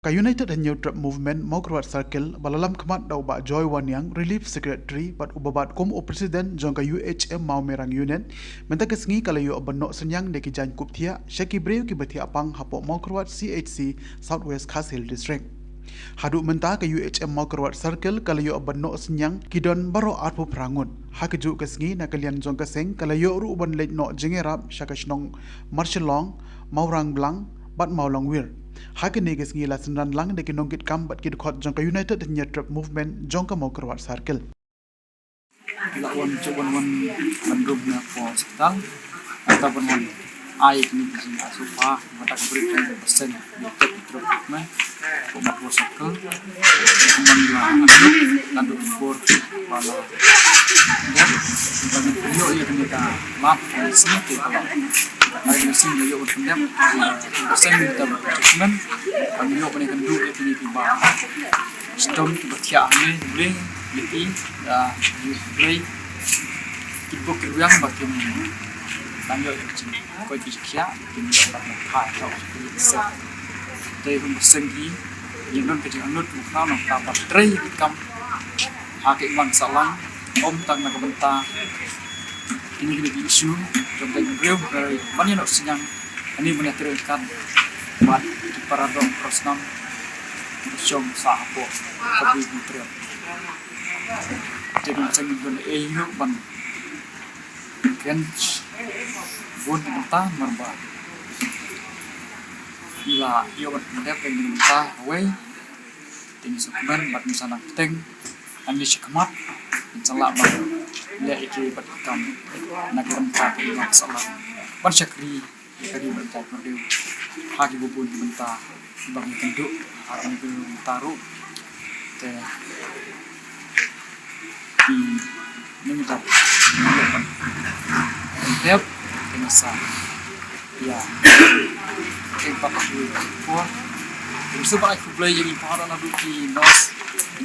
Ka United and New Trap Movement Mokruat Circle balalam kemat dau ba Joy Wanyang Relief Secretary bat ubabat kom o President jong ka UHM mau merang unit menta kesngi kala yo benok senyang de ki jan kuptia syaki breu ki bathi apang hapok Mokruat CHC Southwest Khasil District. Haduk menta ke UHM Mokruat Circle kala yo benok senyang kidon baro atpu prangun. Hakeju kesngi na kalian jong keseng kala yo ru uban late no jengerap syakashnong Marchelong Maurang Blang bat Maulong Wir. Hakini kesngi la sendan lang de kinongkit kam bat kidkhot jong ka United and New Trap Movement jong ka Mokruat Circle. Lawan coba mendung na po hospital ataupun ai ini di asupa mata berikan persen di treatment pembuat circle landuk for pala ya bagi video ya kita map sini kalau ai mesin yo pendem persen kita treatment kami yo paling kenduk ini tiba sistem bertiak ni boleh jadi play ibu kerjaan bagian tangga itu kau kerja ini dapat khai atau set dari segi yang non kerja non bukan non dapat tray kam hakik masalah om tangga kebentar ini jadi isu contoh beliau dari mana nak senyang ini banyak terangkan buat para dong prosnam jom sahapo tapi beliau jadi macam itu hidup ban kan pun entah merba ila yo ban pendek yang entah way tinggi sukuman bat misalnya teng andi syakmat insyaallah ban dia itu bat kam nak entah masalah ban syakri kali bentar berdeu hagi bubun bentar bang kenduk hari itu taruh teh di mengikat tiap kenasa ya kempat kuah terus pak aku beli jadi pahala nak di nos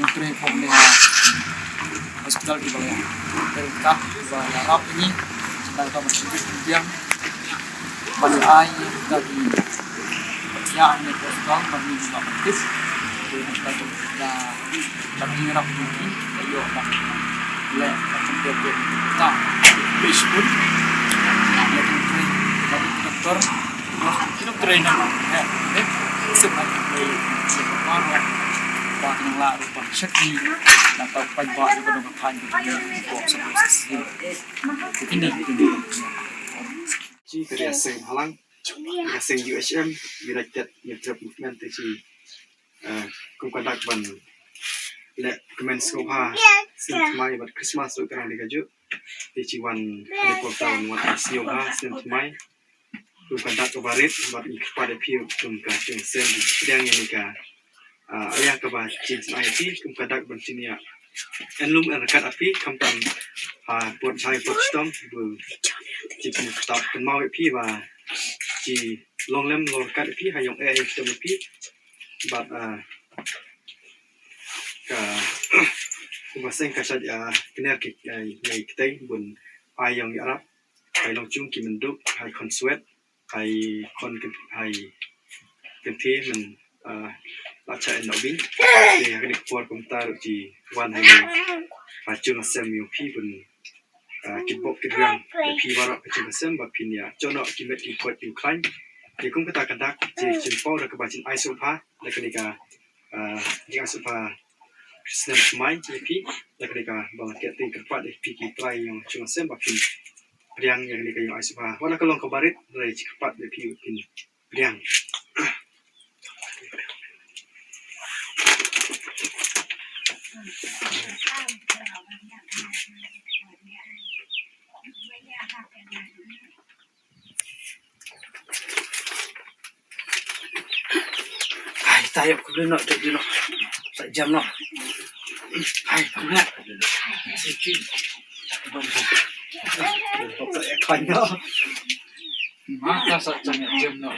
nutrien pemeliha hospital di bawah terkap berharap ini sedang kita bersyukur yang banyak air dari yang ini hospital bagi juga aktif dengan kita kami harap ini ayo nak le macam dia tak base pun lagi doktor kita trainer ya sebagai sebagai orang lah rupa syakri atau pajak di bawah kain di bawah sebuah ini jika dia seng halang dia seng UHM United New Trap Movement itu kumkandak ban le commence ko ha sin mai bat Christmas so kan digaju di ciwan di kota wan sio ha sin mai kumkandak ko barit bat pada piu kumka sen sedang ini ka ayah ka ba cin IT kumkandak ban sinia enlum rekat api kamtam ha pot sai pot stom bu ci stop kan mau pi ba ci longlem kat pi hayong stom pi bat Kumaseng kasat kiner kay kitay bun ayang Arab ay long chung kimenduk ay konsuet ay kon ay kenti men lacha en lobby de hakni por komtar di wan hay achung asem yu pi bun kibok kidrang pi wara achung asem ba pinya chono kimet ki kot yu klain de kum kata kandak je chinpo da kabachin aisopa da kanika yang supa Kristus mai JP mereka bawa kita kepada PK try yang cuma sembah pin priang yang mereka yang asupa wana kalau kebarit dari cepat JP pin priang hai tayo kulo nak dulu jam no hai nak sikit saya kanya maka saja jam no